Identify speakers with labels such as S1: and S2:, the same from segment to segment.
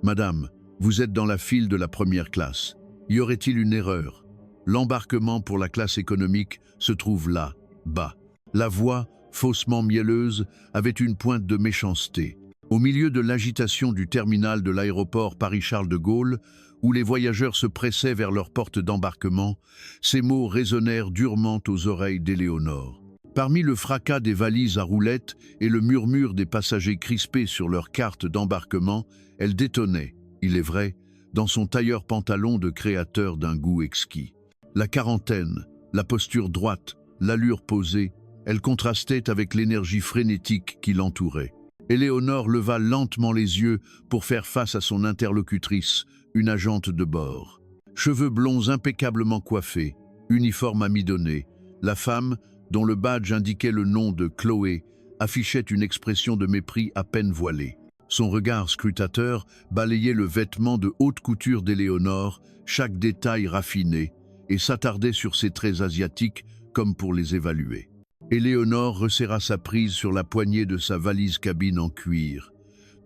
S1: Madame, vous êtes dans la file de la première classe. Y aurait-il une erreur? L'embarquement pour la classe économique se trouve là, bas. La voix, faussement mielleuse, avait une pointe de méchanceté. Au milieu de l'agitation du terminal de l'aéroport Paris-Charles de Gaulle, où les voyageurs se pressaient vers leur porte d'embarquement, ces mots résonnèrent durement aux oreilles d'Éléonore. Parmi le fracas des valises à roulettes et le murmure des passagers crispés sur leurs cartes d'embarquement, elle détonnait, il est vrai, dans son tailleur pantalon de créateur d'un goût exquis. La quarantaine, la posture droite, l'allure posée, elle contrastait avec l'énergie frénétique qui l'entourait. Éléonore leva lentement les yeux pour faire face à son interlocutrice, une agente de bord. Cheveux blonds impeccablement coiffés, uniforme amidonné, la femme, dont le badge indiquait le nom de Chloé, affichait une expression de mépris à peine voilée. Son regard scrutateur balayait le vêtement de haute couture d'Éléonore, chaque détail raffiné, et s'attardait sur ses traits asiatiques comme pour les évaluer. Éléonore resserra sa prise sur la poignée de sa valise cabine en cuir.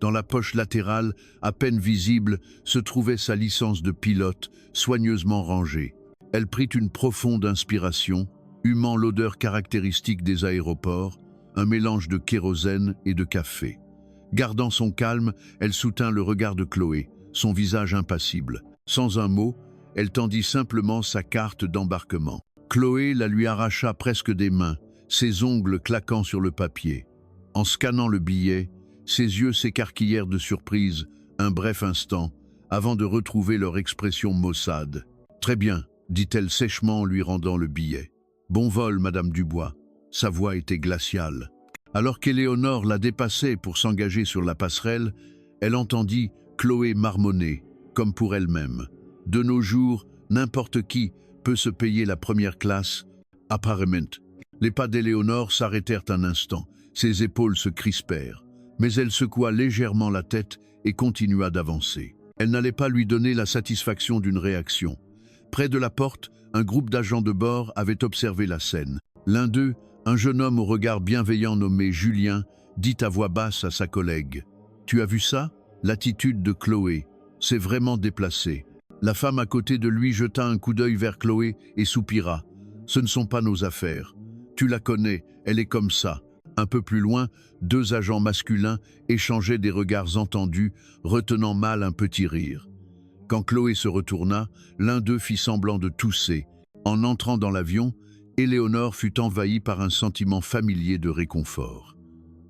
S1: Dans la poche latérale, à peine visible, se trouvait sa licence de pilote, soigneusement rangée. Elle prit une profonde inspiration, humant l'odeur caractéristique des aéroports, un mélange de kérosène et de café. Gardant son calme, elle soutint le regard de Chloé, son visage impassible. Sans un mot, elle tendit simplement sa carte d'embarquement. Chloé la lui arracha presque des mains, ses ongles claquant sur le papier. En scannant le billet, ses yeux s'écarquillèrent de surprise, un bref instant, avant de retrouver leur expression maussade. « Très bien », dit-elle sèchement en lui rendant le billet. « Bon vol, Madame Dubois ». Sa voix était glaciale. Alors qu'Éléonore la dépassait pour s'engager sur la passerelle, elle entendit Chloé marmonner, comme pour elle-même. « De nos jours, n'importe qui peut se payer la première classe, apparemment. » Les pas d'Éléonore s'arrêtèrent un instant, ses épaules se crispèrent, mais elle secoua légèrement la tête et continua d'avancer. Elle n'allait pas lui donner la satisfaction d'une réaction. Près de la porte, un groupe d'agents de bord avait observé la scène. L'un d'eux, un jeune homme au regard bienveillant nommé Julien, dit à voix basse à sa collègue « Tu as vu ça? L'attitude de Chloé. C'est vraiment déplacé. » La femme à côté de lui jeta un coup d'œil vers Chloé et soupira. « Ce ne sont pas nos affaires. Tu la connais, elle est comme ça. » Un peu plus loin, deux agents masculins échangeaient des regards entendus, retenant mal un petit rire. Quand Chloé se retourna, l'un d'eux fit semblant de tousser. En entrant dans l'avion, Éléonore fut envahie par un sentiment familier de réconfort.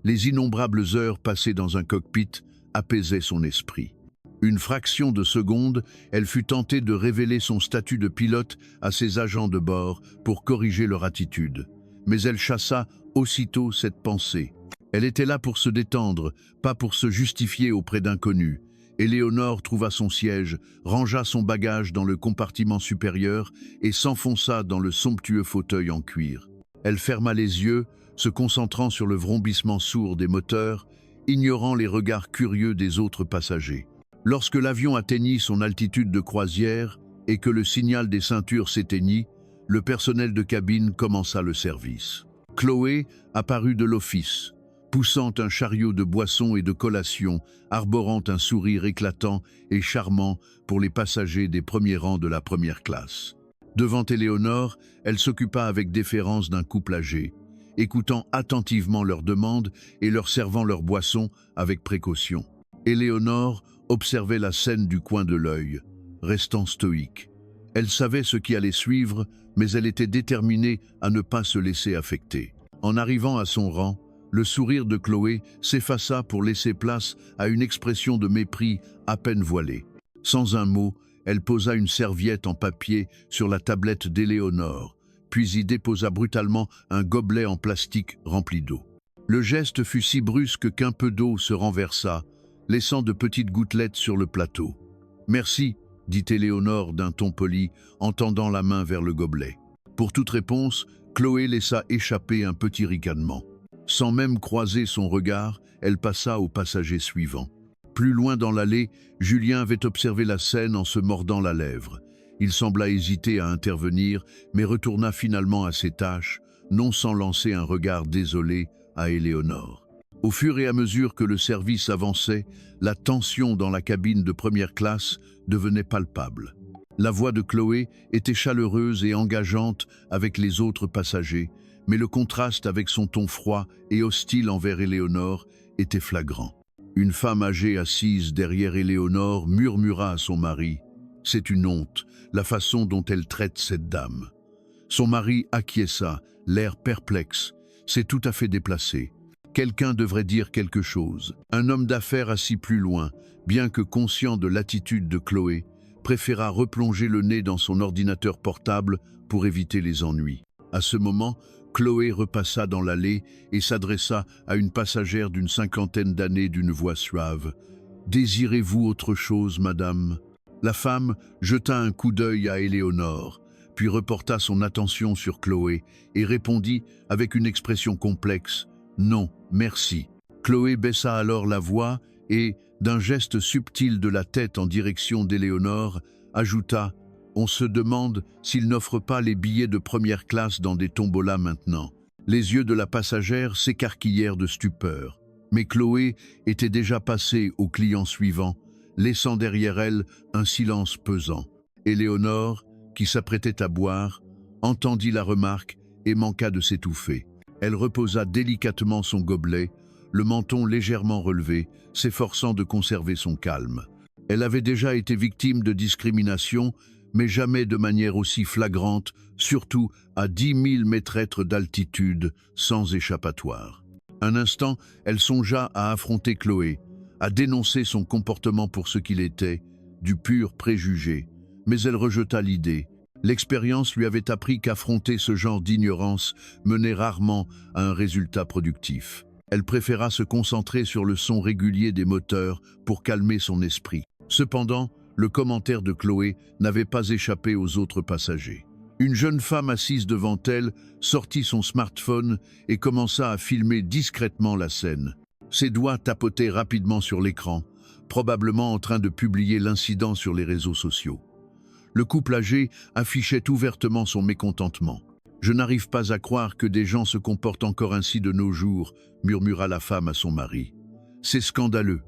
S1: Les innombrables heures passées dans un cockpit apaisaient son esprit. Une fraction de seconde, elle fut tentée de révéler son statut de pilote à ses agents de bord pour corriger leur attitude. Mais elle chassa aussitôt cette pensée. Elle était là pour se détendre, pas pour se justifier auprès d'inconnus. Éléonore trouva son siège, rangea son bagage dans le compartiment supérieur et s'enfonça dans le somptueux fauteuil en cuir. Elle ferma les yeux, se concentrant sur le vrombissement sourd des moteurs, ignorant les regards curieux des autres passagers. Lorsque l'avion atteignit son altitude de croisière et que le signal des ceintures s'éteignit, le personnel de cabine commença le service. Chloé apparut de l'office, poussant un chariot de boissons et de collations, arborant un sourire éclatant et charmant pour les passagers des premiers rangs de la première classe. Devant Éléonore, elle s'occupa avec déférence d'un couple âgé, écoutant attentivement leurs demandes et leur servant leurs boissons avec précaution. Éléonore observait la scène du coin de l'œil, restant stoïque. Elle savait ce qui allait suivre, mais elle était déterminée à ne pas se laisser affecter. En arrivant à son rang, le sourire de Chloé s'effaça pour laisser place à une expression de mépris à peine voilée. Sans un mot, elle posa une serviette en papier sur la tablette d'Éléonore, puis y déposa brutalement un gobelet en plastique rempli d'eau. Le geste fut si brusque qu'un peu d'eau se renversa, laissant de petites gouttelettes sur le plateau. « Merci », dit Éléonore d'un ton poli, en tendant la main vers le gobelet. Pour toute réponse, Chloé laissa échapper un petit ricanement. Sans même croiser son regard, elle passa au passager suivant. Plus loin dans l'allée, Julien avait observé la scène en se mordant la lèvre. Il sembla hésiter à intervenir, mais retourna finalement à ses tâches, non sans lancer un regard désolé à Éléonore. Au fur et à mesure que le service avançait, la tension dans la cabine de première classe devenait palpable. La voix de Chloé était chaleureuse et engageante avec les autres passagers, mais le contraste avec son ton froid et hostile envers Éléonore était flagrant. Une femme âgée assise derrière Éléonore murmura à son mari « C'est une honte, la façon dont elle traite cette dame. » Son mari acquiesça, l'air perplexe. « C'est tout à fait déplacé. Quelqu'un devrait dire quelque chose. » Un homme d'affaires assis plus loin, bien que conscient de l'attitude de Chloé, préféra replonger le nez dans son ordinateur portable pour éviter les ennuis. À ce moment, Chloé repassa dans l'allée et s'adressa à une passagère d'une cinquantaine d'années d'une voix suave. « Désirez-vous autre chose, madame ?» La femme jeta un coup d'œil à Éléonore, puis reporta son attention sur Chloé et répondit avec une expression complexe « Non, merci ». Chloé baissa alors la voix et, d'un geste subtil de la tête en direction d'Éléonore, ajouta « On se demande s'il n'offre pas les billets de première classe dans des tombolas maintenant. » Les yeux de la passagère s'écarquillèrent de stupeur. Mais Chloé était déjà passée au client suivant, laissant derrière elle un silence pesant. Éléonore, qui s'apprêtait à boire, entendit la remarque et manqua de s'étouffer. Elle reposa délicatement son gobelet, le menton légèrement relevé, s'efforçant de conserver son calme. Elle avait déjà été victime de discrimination, mais jamais de manière aussi flagrante, surtout à 10 000 mètres d'altitude, sans échappatoire. Un instant, elle songea à affronter Chloé, à dénoncer son comportement pour ce qu'il était, du pur préjugé. Mais elle rejeta l'idée. L'expérience lui avait appris qu'affronter ce genre d'ignorance menait rarement à un résultat productif. Elle préféra se concentrer sur le son régulier des moteurs pour calmer son esprit. Cependant, le commentaire de Chloé n'avait pas échappé aux autres passagers. Une jeune femme assise devant elle sortit son smartphone et commença à filmer discrètement la scène. Ses doigts tapotaient rapidement sur l'écran, probablement en train de publier l'incident sur les réseaux sociaux. Le couple âgé affichait ouvertement son mécontentement. « Je n'arrive pas à croire que des gens se comportent encore ainsi de nos jours », murmura la femme à son mari. « C'est scandaleux. »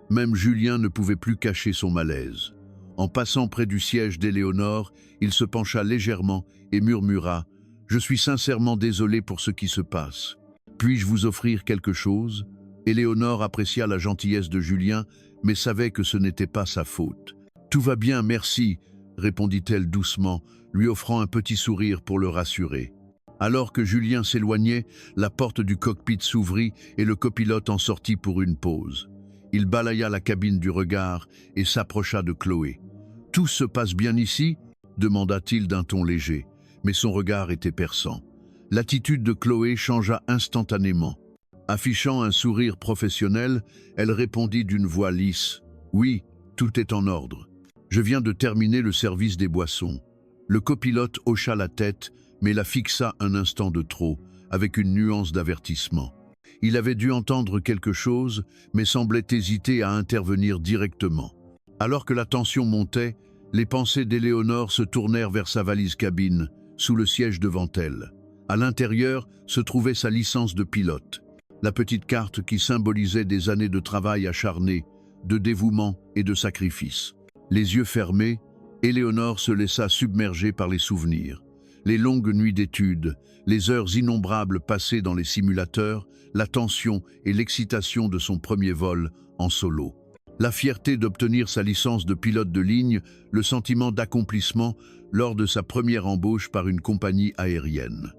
S1: Même Julien ne pouvait plus cacher son malaise. En passant près du siège d'Éléonore, il se pencha légèrement et murmura « Je suis sincèrement désolé pour ce qui se passe. Puis-je vous offrir quelque chose ?» Éléonore apprécia la gentillesse de Julien, mais savait que ce n'était pas sa faute. « Tout va bien, merci », répondit-elle doucement, lui offrant un petit sourire pour le rassurer. Alors que Julien s'éloignait, la porte du cockpit s'ouvrit et le copilote en sortit pour une pause. Il balaya la cabine du regard et s'approcha de Chloé. « Tout se passe bien ici ?» demanda-t-il d'un ton léger, mais son regard était perçant. L'attitude de Chloé changea instantanément. Affichant un sourire professionnel, elle répondit d'une voix lisse « Oui, tout est en ordre. Je viens de terminer le service des boissons. » Le copilote hocha la tête, mais la fixa un instant de trop, avec une nuance d'avertissement. Il avait dû entendre quelque chose, mais semblait hésiter à intervenir directement. Alors que la tension montait, les pensées d'Éléonore se tournèrent vers sa valise cabine, sous le siège devant elle. À l'intérieur se trouvait sa licence de pilote, la petite carte qui symbolisait des années de travail acharné, de dévouement et de sacrifice. Les yeux fermés, Éléonore se laissa submerger par les souvenirs. Les longues nuits d'études, les heures innombrables passées dans les simulateurs, la tension et l'excitation de son premier vol en solo. La fierté d'obtenir sa licence de pilote de ligne, le sentiment d'accomplissement lors de sa première embauche par une compagnie aérienne.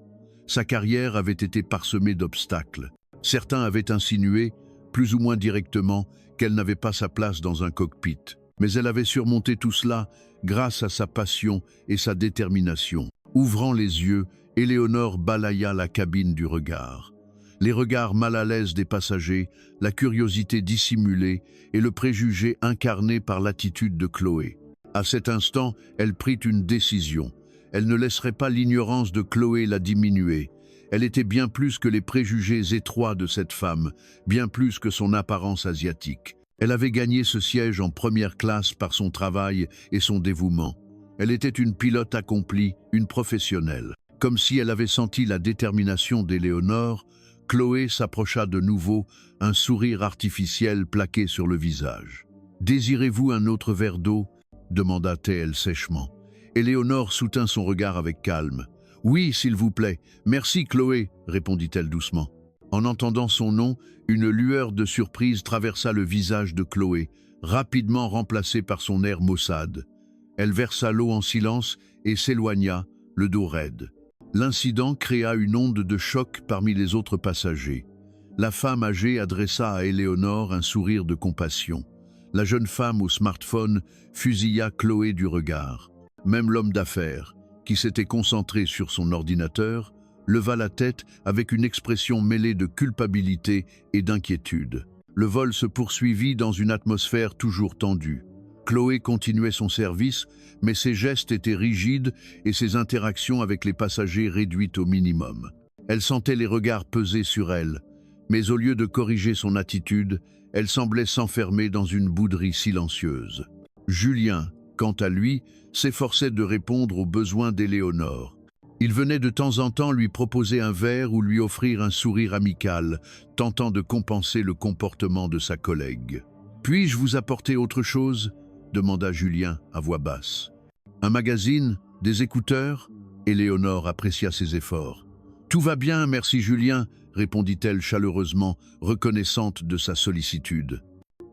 S1: Sa carrière avait été parsemée d'obstacles. Certains avaient insinué, plus ou moins directement, qu'elle n'avait pas sa place dans un cockpit. Mais elle avait surmonté tout cela grâce à sa passion et sa détermination. Ouvrant les yeux, Éléonore balaya la cabine du regard. Les regards mal à l'aise des passagers, la curiosité dissimulée et le préjugé incarné par l'attitude de Chloé. À cet instant, elle prit une décision. Elle ne laisserait pas l'ignorance de Chloé la diminuer. Elle était bien plus que les préjugés étroits de cette femme, bien plus que son apparence asiatique. Elle avait gagné ce siège en première classe par son travail et son dévouement. Elle était une pilote accomplie, une professionnelle. Comme si elle avait senti la détermination d'Éléonore, Chloé s'approcha de nouveau, un sourire artificiel plaqué sur le visage. « Désirez-vous un autre verre d'eau » demanda-t-elle sèchement. Éléonore soutint son regard avec calme. « Oui, s'il vous plaît. Merci, Chloé, » répondit-elle doucement. En entendant son nom, une lueur de surprise traversa le visage de Chloé, rapidement remplacée par son air maussade. Elle versa l'eau en silence et s'éloigna, le dos raide. L'incident créa une onde de choc parmi les autres passagers. La femme âgée adressa à Éléonore un sourire de compassion. La jeune femme au smartphone fusilla Chloé du regard. Même l'homme d'affaires, qui s'était concentré sur son ordinateur, leva la tête avec une expression mêlée de culpabilité et d'inquiétude. Le vol se poursuivit dans une atmosphère toujours tendue. Chloé continuait son service, mais ses gestes étaient rigides et ses interactions avec les passagers réduites au minimum. Elle sentait les regards peser sur elle, mais au lieu de corriger son attitude, elle semblait s'enfermer dans une bouderie silencieuse. Julien, quant à lui, s'efforçait de répondre aux besoins d'Éléonore. Il venait de temps en temps lui proposer un verre ou lui offrir un sourire amical, tentant de compenser le comportement de sa collègue. « Puis-je vous apporter autre chose ?» demanda Julien à voix basse. « Un magazine? Des écouteurs ?» Éléonore apprécia ses efforts. « Tout va bien, merci Julien », répondit-elle chaleureusement, reconnaissante de sa sollicitude.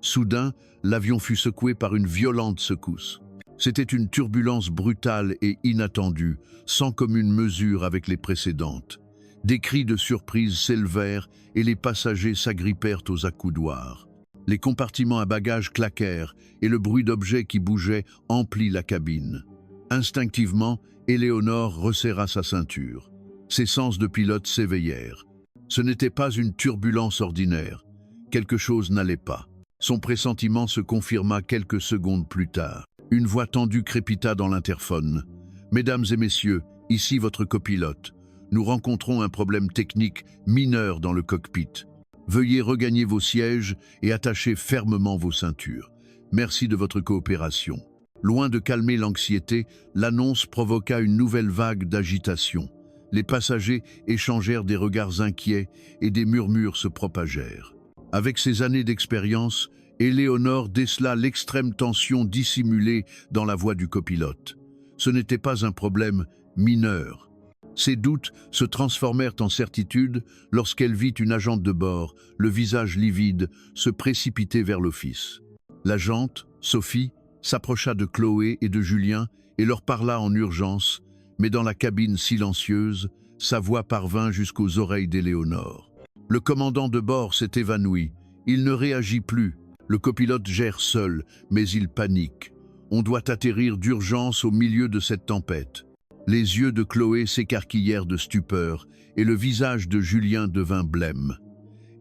S1: Soudain, l'avion fut secoué par une violente secousse. C'était une turbulence brutale et inattendue, sans commune mesure avec les précédentes. Des cris de surprise s'élevèrent et les passagers s'agrippèrent aux accoudoirs. Les compartiments à bagages claquèrent et le bruit d'objets qui bougeaient emplit la cabine. Instinctivement, Éléonore resserra sa ceinture. Ses sens de pilote s'éveillèrent. Ce n'était pas une turbulence ordinaire. Quelque chose n'allait pas. Son pressentiment se confirma quelques secondes plus tard. Une voix tendue crépita dans l'interphone. « Mesdames et messieurs, ici votre copilote. Nous rencontrons un problème technique mineur dans le cockpit. Veuillez regagner vos sièges et attacher fermement vos ceintures. Merci de votre coopération. » Loin de calmer l'anxiété, l'annonce provoqua une nouvelle vague d'agitation. Les passagers échangèrent des regards inquiets et des murmures se propagèrent. Avec ses années d'expérience, Éléonore décela l'extrême tension dissimulée dans la voix du copilote. Ce n'était pas un problème mineur. Ses doutes se transformèrent en certitude lorsqu'elle vit une agente de bord, le visage livide, se précipiter vers l'office. L'agente, Sophie, s'approcha de Chloé et de Julien et leur parla en urgence, mais dans la cabine silencieuse, sa voix parvint jusqu'aux oreilles d'Éléonore. Le commandant de bord s'est évanoui. Il ne réagit plus. Le copilote gère seul, mais il panique. On doit atterrir d'urgence au milieu de cette tempête. Les yeux de Chloé s'écarquillèrent de stupeur et le visage de Julien devint blême.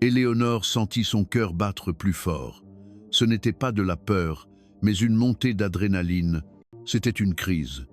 S1: Éléonore sentit son cœur battre plus fort. Ce n'était pas de la peur, mais une montée d'adrénaline. C'était une crise.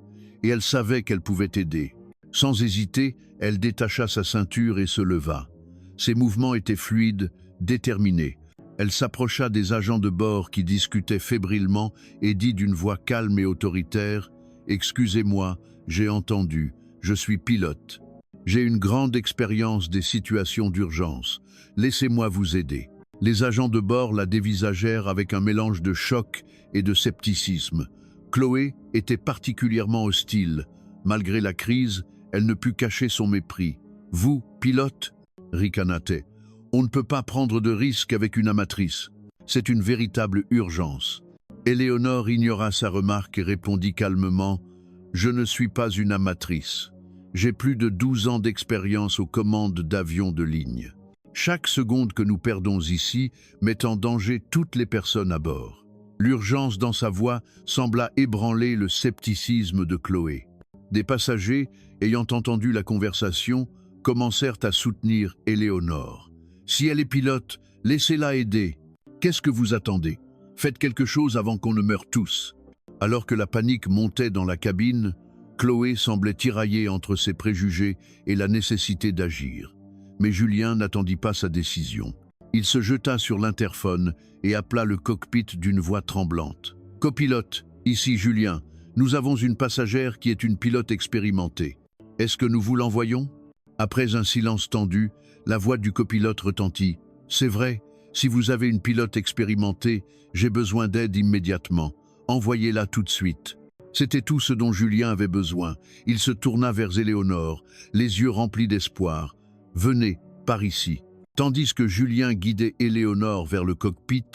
S1: Et elle savait qu'elle pouvait aider. Sans hésiter, elle détacha sa ceinture et se leva. Ses mouvements étaient fluides, déterminés. Elle s'approcha des agents de bord qui discutaient fébrilement et dit d'une voix calme et autoritaire « Excusez-moi, j'ai entendu, je suis pilote. J'ai une grande expérience des situations d'urgence. Laissez-moi vous aider. » Les agents de bord la dévisagèrent avec un mélange de choc et de scepticisme. Chloé était particulièrement hostile. Malgré la crise, elle ne put cacher son mépris. « Vous, pilote ?» ricana-t-elle. « On ne peut pas prendre de risques avec une amatrice. C'est une véritable urgence. » Éléonore ignora sa remarque et répondit calmement « Je ne suis pas une amatrice. J'ai plus de 12 ans d'expérience aux commandes d'avions de ligne. Chaque seconde que nous perdons ici met en danger toutes les personnes à bord. » L'urgence dans sa voix sembla ébranler le scepticisme de Chloé. Des passagers, ayant entendu la conversation, commencèrent à soutenir Éléonore. « Si elle est pilote, laissez-la aider. Qu'est-ce que vous attendez? Faites quelque chose avant qu'on ne meure tous. » Alors que la panique montait dans la cabine, Chloé semblait tiraillée entre ses préjugés et la nécessité d'agir. Mais Julien n'attendit pas sa décision. Il se jeta sur l'interphone et appela le cockpit d'une voix tremblante. « Copilote, ici Julien. Nous avons une passagère qui est une pilote expérimentée. Est-ce que nous vous l'envoyons ?» Après un silence tendu, La voix du copilote retentit. « C'est vrai, si vous avez une pilote expérimentée, j'ai besoin d'aide immédiatement. Envoyez-la tout de suite. » C'était tout ce dont Julien avait besoin. Il se tourna vers Éléonore, les yeux remplis d'espoir. « Venez, par ici. » Tandis que Julien guidait Éléonore vers le cockpit,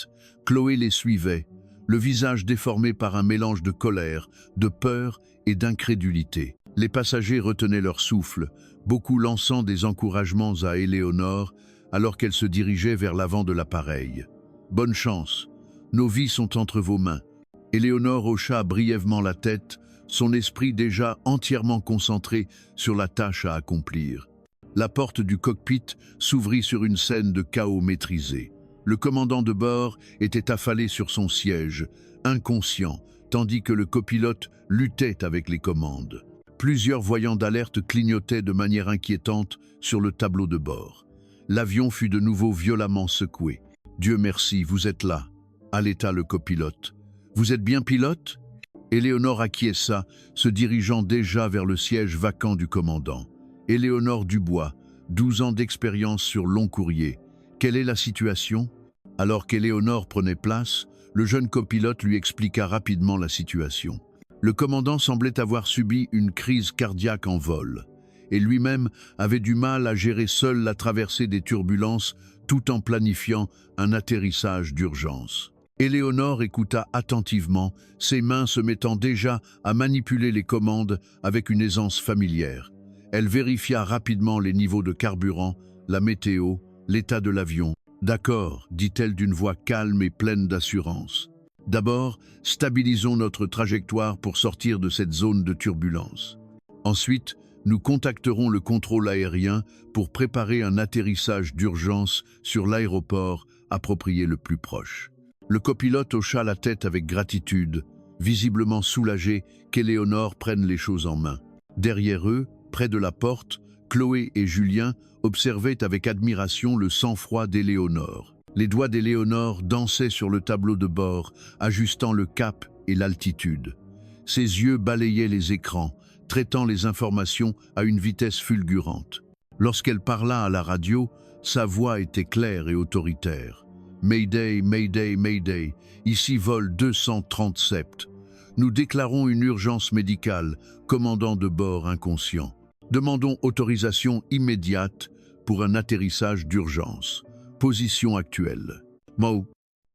S1: Chloé les suivait, le visage déformé par un mélange de colère, de peur et d'incrédulité. Les passagers retenaient leur souffle, beaucoup lançant des encouragements à Éléonore alors qu'elle se dirigeait vers l'avant de l'appareil. « Bonne chance, nos vies sont entre vos mains. » Éléonore hocha brièvement la tête, son esprit déjà entièrement concentré sur la tâche à accomplir. La porte du cockpit s'ouvrit sur une scène de chaos maîtrisé. Le commandant de bord était affalé sur son siège, inconscient, tandis que le copilote luttait avec les commandes. Plusieurs voyants d'alerte clignotaient de manière inquiétante sur le tableau de bord. L'avion fut de nouveau violemment secoué. « Dieu merci, vous êtes là », allaita le copilote. « Vous êtes bien pilote ?» Éléonore acquiesça, se dirigeant déjà vers le siège vacant du commandant. Éléonore Dubois, 12 ans d'expérience sur long courrier. Quelle est la situation? Alors qu'Éléonore prenait place, le jeune copilote lui expliqua rapidement la situation. Le commandant semblait avoir subi une crise cardiaque en vol, et lui-même avait du mal à gérer seul la traversée des turbulences tout en planifiant un atterrissage d'urgence. Éléonore écouta attentivement, ses mains se mettant déjà à manipuler les commandes avec une aisance familière. Elle vérifia rapidement les niveaux de carburant, la météo, l'état de l'avion. « D'accord », dit-elle d'une voix calme et pleine d'assurance. « D'abord, stabilisons notre trajectoire pour sortir de cette zone de turbulence. Ensuite, nous contacterons le contrôle aérien pour préparer un atterrissage d'urgence sur l'aéroport approprié le plus proche. » Le copilote hocha la tête avec gratitude, visiblement soulagé qu'Éléonore prenne les choses en main. Derrière eux, près de la porte, Chloé et Julien observaient avec admiration le sang-froid d'Éléonore. Les doigts d'Éléonore dansaient sur le tableau de bord, ajustant le cap et l'altitude. Ses yeux balayaient les écrans, traitant les informations à une vitesse fulgurante. Lorsqu'elle parla à la radio, sa voix était claire et autoritaire. « Mayday, Mayday, Mayday, ici vol 237. Nous déclarons une urgence médicale, commandant de bord inconscient. Demandons autorisation immédiate pour un atterrissage d'urgence. Position actuelle. » Mo.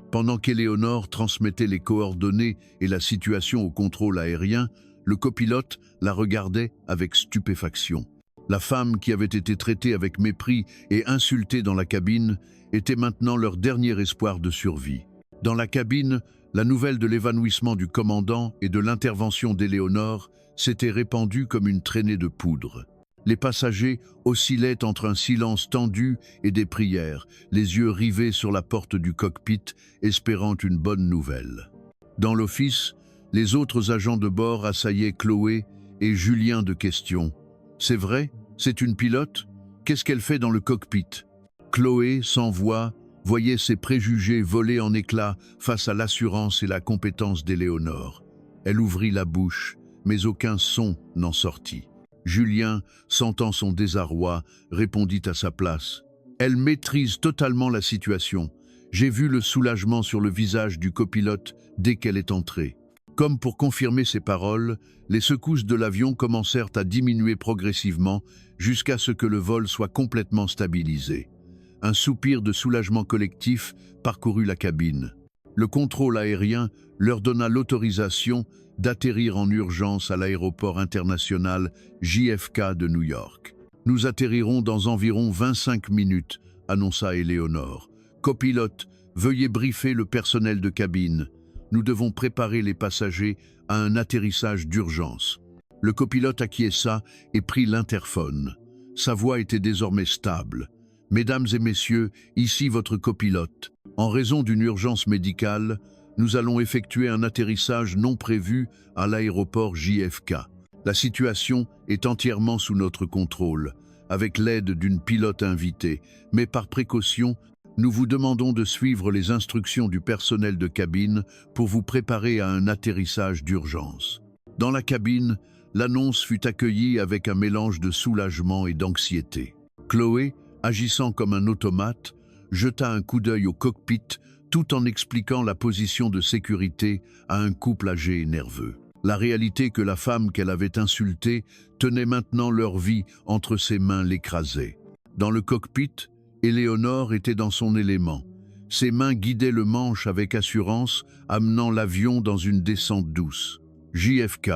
S1: Pendant qu'Éléonore transmettait les coordonnées et la situation au contrôle aérien, le copilote la regardait avec stupéfaction. La femme qui avait été traitée avec mépris et insultée dans la cabine était maintenant leur dernier espoir de survie. Dans la cabine, la nouvelle de l'évanouissement du commandant et de l'intervention d'Éléonore s'était répandue comme une traînée de poudre. Les passagers oscillaient entre un silence tendu et des prières, les yeux rivés sur la porte du cockpit, espérant une bonne nouvelle. Dans l'office, les autres agents de bord assaillaient Chloé et Julien de questions. « C'est vrai? C'est une pilote? Qu'est-ce qu'elle fait dans le cockpit ?» Chloé, sans voix, voyait ses préjugés voler en éclats face à l'assurance et la compétence d'Éléonore. Elle ouvrit la bouche, mais aucun son n'en sortit. Julien, sentant son désarroi, répondit à sa place. « Elle maîtrise totalement la situation. J'ai vu le soulagement sur le visage du copilote dès qu'elle est entrée. » Comme pour confirmer ses paroles, les secousses de l'avion commencèrent à diminuer progressivement jusqu'à ce que le vol soit complètement stabilisé. Un soupir de soulagement collectif parcourut la cabine. Le contrôle aérien leur donna l'autorisation d'atterrir en urgence à l'aéroport international JFK de New York. « Nous atterrirons dans environ 25 minutes », annonça Éléonore. « Copilote, veuillez briefer le personnel de cabine. Nous devons préparer les passagers à un atterrissage d'urgence. » Le copilote acquiesça et prit l'interphone. Sa voix était désormais stable. « Mesdames et messieurs, ici votre copilote. En raison d'une urgence médicale, nous allons effectuer un atterrissage non prévu à l'aéroport JFK. La situation est entièrement sous notre contrôle, avec l'aide d'une pilote invitée, mais par précaution, nous vous demandons de suivre les instructions du personnel de cabine pour vous préparer à un atterrissage d'urgence. » Dans la cabine, l'annonce fut accueillie avec un mélange de soulagement et d'anxiété. Chloé, agissant comme un automate, jeta un coup d'œil au cockpit tout en expliquant la position de sécurité à un couple âgé et nerveux. La réalité que la femme qu'elle avait insultée tenait maintenant leur vie entre ses mains l'écrasait. Dans le cockpit, Éléonore était dans son élément. Ses mains guidaient le manche avec assurance, amenant l'avion dans une descente douce. JFK,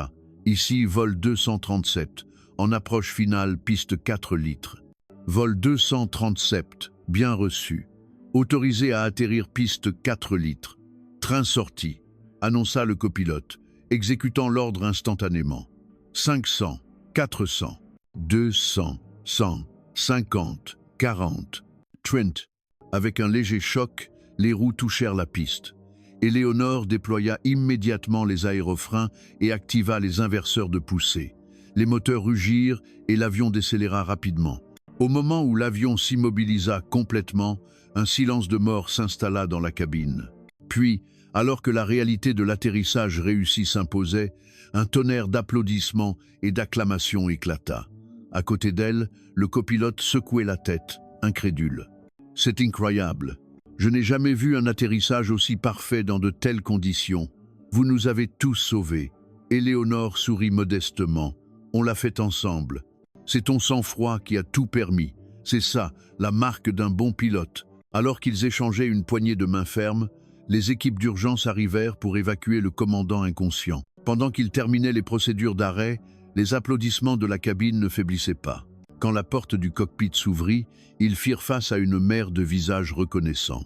S1: ici vol 237, en approche finale piste 4 litres. Vol 237, bien reçu. Autorisé à atterrir piste 4 litres. Train sorti, annonça le copilote, exécutant l'ordre instantanément. 500, 400, 200, 100, 50, 40. Trent. Avec un léger choc, les roues touchèrent la piste. Éléonore déploya immédiatement les aérofreins et activa les inverseurs de poussée. Les moteurs rugirent et l'avion décéléra rapidement. Au moment où l'avion s'immobilisa complètement, un silence de mort s'installa dans la cabine. Puis, alors que la réalité de l'atterrissage réussi s'imposait, un tonnerre d'applaudissements et d'acclamations éclata. À côté d'elle, le copilote secouait la tête, incrédule. « C'est incroyable. Je n'ai jamais vu un atterrissage aussi parfait dans de telles conditions. Vous nous avez tous sauvés. » Éléonore sourit modestement. « On l'a fait ensemble. C'est ton sang-froid qui a tout permis. C'est ça, la marque d'un bon pilote. » Alors qu'ils échangeaient une poignée de main ferme, les équipes d'urgence arrivèrent pour évacuer le commandant inconscient. Pendant qu'ils terminaient les procédures d'arrêt, les applaudissements de la cabine ne faiblissaient pas. Quand la porte du cockpit s'ouvrit, ils firent face à une mer de visages reconnaissants.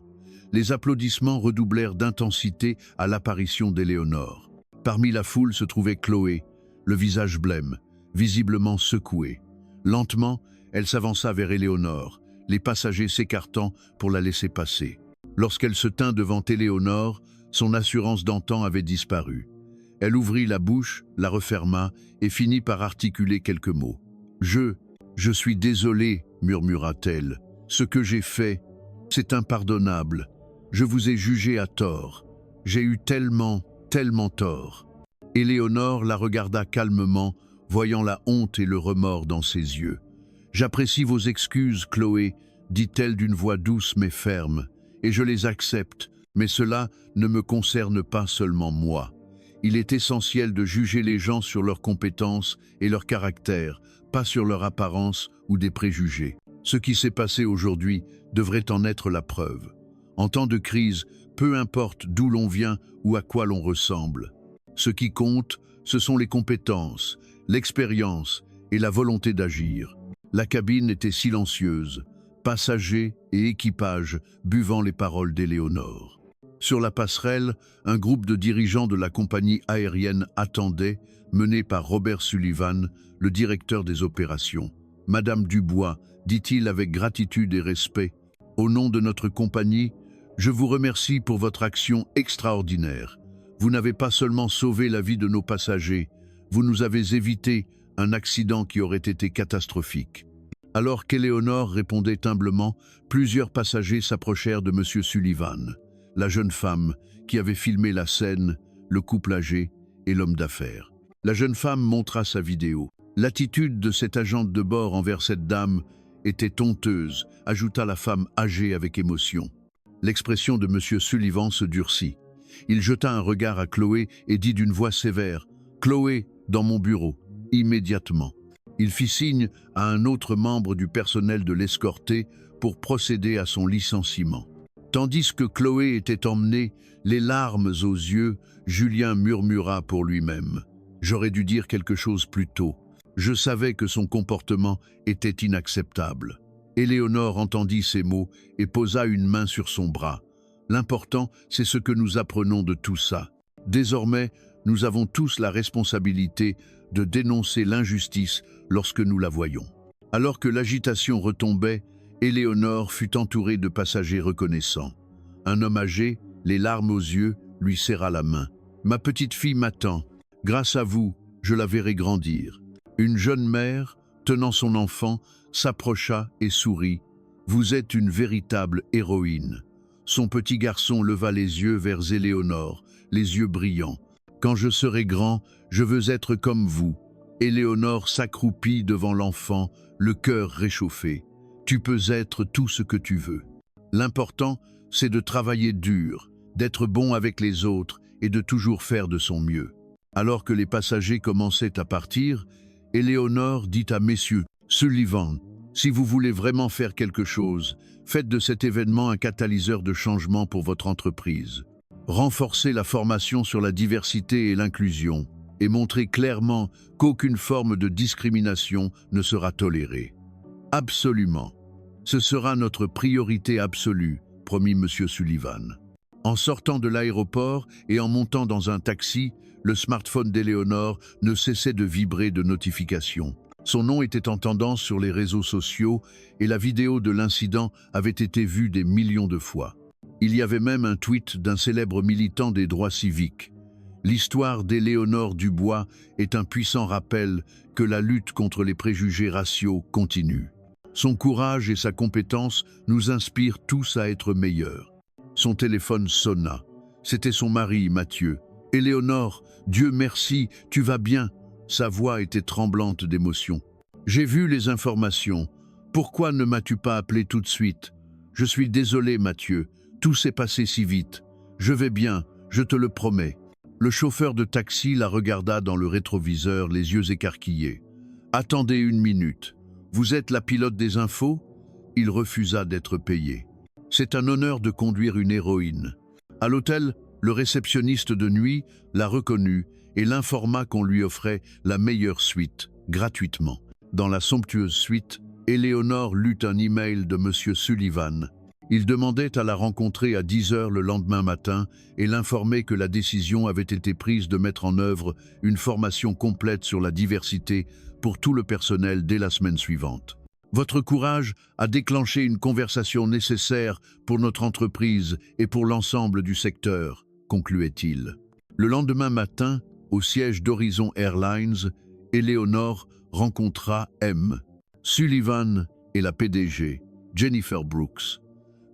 S1: Les applaudissements redoublèrent d'intensité à l'apparition d'Éléonore. Parmi la foule se trouvait Chloé, le visage blême, visiblement secoué. Lentement, elle s'avança vers Éléonore, les passagers s'écartant pour la laisser passer. Lorsqu'elle se tint devant Éléonore, son assurance d'antan avait disparu. Elle ouvrit la bouche, la referma et finit par articuler quelques mots. « Je suis désolée, murmura-t-elle. Ce que j'ai fait, c'est impardonnable. Je vous ai jugé à tort. J'ai eu tellement tort. » Éléonore la regarda calmement, voyant la honte et le remords dans ses yeux. « J'apprécie vos excuses, Chloé, dit-elle d'une voix douce mais ferme, et je les accepte, mais cela ne me concerne pas seulement moi. Il est essentiel de juger les gens sur leurs compétences et leur caractère, pas sur leur apparence ou des préjugés. Ce qui s'est passé aujourd'hui devrait en être la preuve. En temps de crise, peu importe d'où l'on vient ou à quoi l'on ressemble. Ce qui compte, ce sont les compétences, l'expérience et la volonté d'agir. » La cabine était silencieuse, passagers et équipage buvant les paroles d'Éléonore. Sur la passerelle, un groupe de dirigeants de la compagnie aérienne attendait, mené par Robert Sullivan, le directeur des opérations. « Madame Dubois, dit-il avec gratitude et respect, au nom de notre compagnie, je vous remercie pour votre action extraordinaire. Vous n'avez pas seulement sauvé la vie de nos passagers, vous nous avez évité un accident qui aurait été catastrophique. » Alors qu'Éléonore répondait humblement, plusieurs passagers s'approchèrent de M. Sullivan, la jeune femme qui avait filmé la scène, le couple âgé et l'homme d'affaires. La jeune femme montra sa vidéo. L'attitude de cette agente de bord envers cette dame était honteuse, ajouta la femme âgée avec émotion. L'expression de M. Sullivan se durcit. Il jeta un regard à Chloé et dit d'une voix sévère « Chloé, dans mon bureau, immédiatement. » Il fit signe à un autre membre du personnel de l'escorter pour procéder à son licenciement. Tandis que Chloé était emmenée, les larmes aux yeux, Julien murmura pour lui-même. « J'aurais dû dire quelque chose plus tôt. Je savais que son comportement était inacceptable. » Éléonore entendit ces mots et posa une main sur son bras. « L'important, c'est ce que nous apprenons de tout ça. Désormais, nous avons tous la responsabilité de dénoncer l'injustice lorsque nous la voyons. » Alors que l'agitation retombait, Éléonore fut entourée de passagers reconnaissants. Un homme âgé, les larmes aux yeux, lui serra la main. « Ma petite fille m'attend. Grâce à vous, je la verrai grandir. » Une jeune mère, tenant son enfant, s'approcha et sourit. « Vous êtes une véritable héroïne. » Son petit garçon leva les yeux vers Éléonore, les yeux brillants. « Quand je serai grand, je veux être comme vous. » Éléonore s'accroupit devant l'enfant, le cœur réchauffé. Tu peux être tout ce que tu veux. L'important, c'est de travailler dur, d'être bon avec les autres et de toujours faire de son mieux. Alors que les passagers commençaient à partir, Éléonore dit à messieurs Sullivan, si vous voulez vraiment faire quelque chose, faites de cet événement un catalyseur de changement pour votre entreprise. Renforcez la formation sur la diversité et l'inclusion et montrez clairement qu'aucune forme de discrimination ne sera tolérée. Absolument. Ce sera notre priorité absolue, promit M. Sullivan. En sortant de l'aéroport et en montant dans un taxi, le smartphone d'Éléonore ne cessait de vibrer de notifications. Son nom était en tendance sur les réseaux sociaux et la vidéo de l'incident avait été vue des millions de fois. Il y avait même un tweet d'un célèbre militant des droits civiques. L'histoire d'Éléonore Dubois est un puissant rappel que la lutte contre les préjugés raciaux continue. Son courage et sa compétence nous inspirent tous à être meilleurs. Son téléphone sonna. C'était son mari, Mathieu. « Éléonore, Dieu merci, tu vas bien ?» Sa voix était tremblante d'émotion. « J'ai vu les informations. Pourquoi ne m'as-tu pas appelé tout de suite? Je suis désolé, Mathieu. Tout s'est passé si vite. Je vais bien, je te le promets. » Le chauffeur de taxi la regarda dans le rétroviseur, les yeux écarquillés. « Attendez une minute. Vous êtes la pilote des infos ?» Il refusa d'être payé. « C'est un honneur de conduire une héroïne. » À l'hôtel, le réceptionniste de nuit la reconnut et l'informa qu'on lui offrait la meilleure suite, gratuitement. Dans la somptueuse suite, Éléonore lut un email de M. Sullivan. Il demandait à la rencontrer à 10 heures le lendemain matin et l'informait que la décision avait été prise de mettre en œuvre une formation complète sur la diversité pour tout le personnel dès la semaine suivante. Votre courage a déclenché une conversation nécessaire pour notre entreprise et pour l'ensemble du secteur, concluait-il. Le lendemain matin, au siège d'Horizon Airlines, Éléonore rencontra M. Sullivan et la PDG, Jennifer Brooks.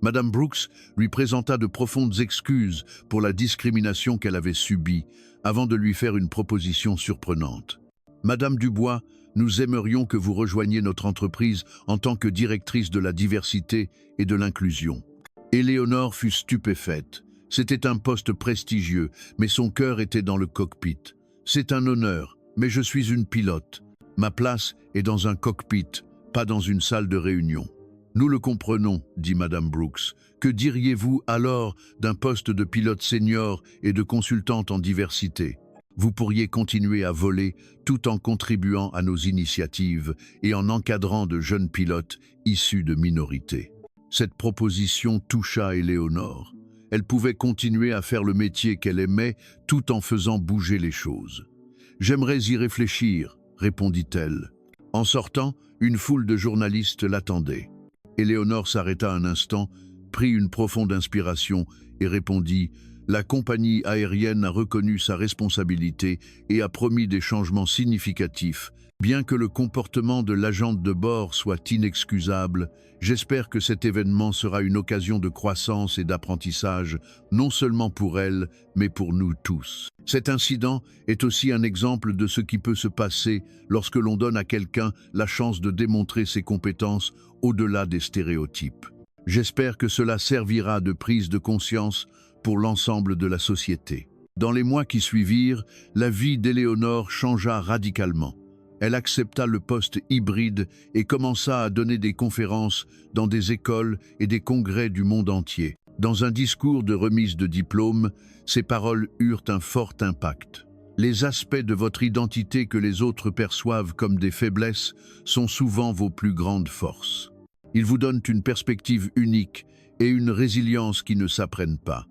S1: Madame Brooks lui présenta de profondes excuses pour la discrimination qu'elle avait subie, avant de lui faire une proposition surprenante. « Madame Dubois, nous aimerions que vous rejoigniez notre entreprise en tant que directrice de la diversité et de l'inclusion. » Éléonore fut stupéfaite. C'était un poste prestigieux, mais son cœur était dans le cockpit. « C'est un honneur, mais je suis une pilote. Ma place est dans un cockpit, pas dans une salle de réunion. » « Nous le comprenons, dit Madame Brooks. Que diriez-vous alors d'un poste de pilote senior et de consultante en diversité? Vous pourriez continuer à voler tout en contribuant à nos initiatives et en encadrant de jeunes pilotes issus de minorités. » Cette proposition toucha Éléonore. Elle pouvait continuer à faire le métier qu'elle aimait tout en faisant bouger les choses. « J'aimerais y réfléchir, » répondit-elle. En sortant, une foule de journalistes l'attendait. Éléonore s'arrêta un instant, prit une profonde inspiration et répondit « La compagnie aérienne a reconnu sa responsabilité et a promis des changements significatifs. Bien que le comportement de l'agente de bord soit inexcusable, j'espère que cet événement sera une occasion de croissance et d'apprentissage, non seulement pour elle, mais pour nous tous. Cet incident est aussi un exemple de ce qui peut se passer lorsque l'on donne à quelqu'un la chance de démontrer ses compétences au-delà des stéréotypes. J'espère que cela servira de prise de conscience pour l'ensemble de la société. » Dans les mois qui suivirent, la vie d'Éléonore changea radicalement. Elle accepta le poste hybride et commença à donner des conférences dans des écoles et des congrès du monde entier. Dans un discours de remise de diplôme, ses paroles eurent un fort impact. « Les aspects de votre identité que les autres perçoivent comme des faiblesses sont souvent vos plus grandes forces. Ils vous donnent une perspective unique et une résilience qui ne s'apprennent pas. »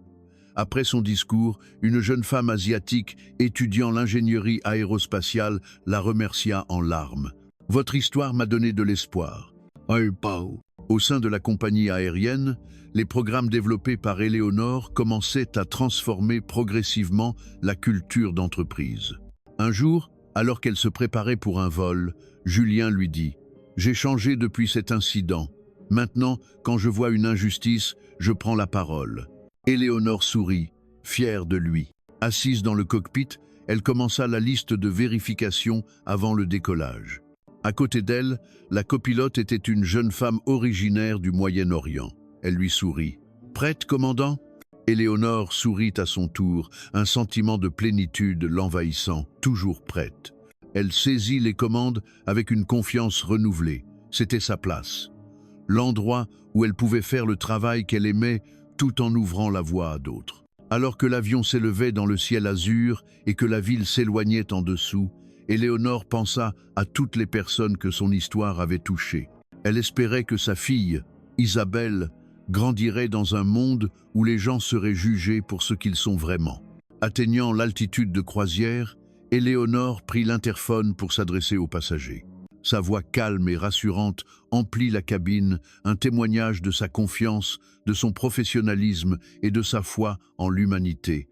S1: Après son discours, une jeune femme asiatique étudiant l'ingénierie aérospatiale la remercia en larmes. « Votre histoire m'a donné de l'espoir. » Au sein de la compagnie aérienne, les programmes développés par Éléonore commençaient à transformer progressivement la culture d'entreprise. Un jour, alors qu'elle se préparait pour un vol, Julien lui dit « J'ai changé depuis cet incident. Maintenant, quand je vois une injustice, je prends la parole. » Éléonore sourit, fière de lui. Assise dans le cockpit, elle commença la liste de vérification avant le décollage. À côté d'elle, la copilote était une jeune femme originaire du Moyen-Orient. Elle lui sourit. « Prête, commandant ?» Éléonore sourit à son tour, un sentiment de plénitude l'envahissant, toujours prête. Elle saisit les commandes avec une confiance renouvelée. C'était sa place. L'endroit où elle pouvait faire le travail qu'elle aimait tout en ouvrant la voie à d'autres. Alors que l'avion s'élevait dans le ciel azur et que la ville s'éloignait en dessous, Éléonore pensa à toutes les personnes que son histoire avait touchées. Elle espérait que sa fille, Isabelle, grandirait dans un monde où les gens seraient jugés pour ce qu'ils sont vraiment. Atteignant l'altitude de croisière, Éléonore prit l'interphone pour s'adresser aux passagers. Sa voix calme et rassurante emplit la cabine, un témoignage de sa confiance, de son professionnalisme et de sa foi en l'humanité.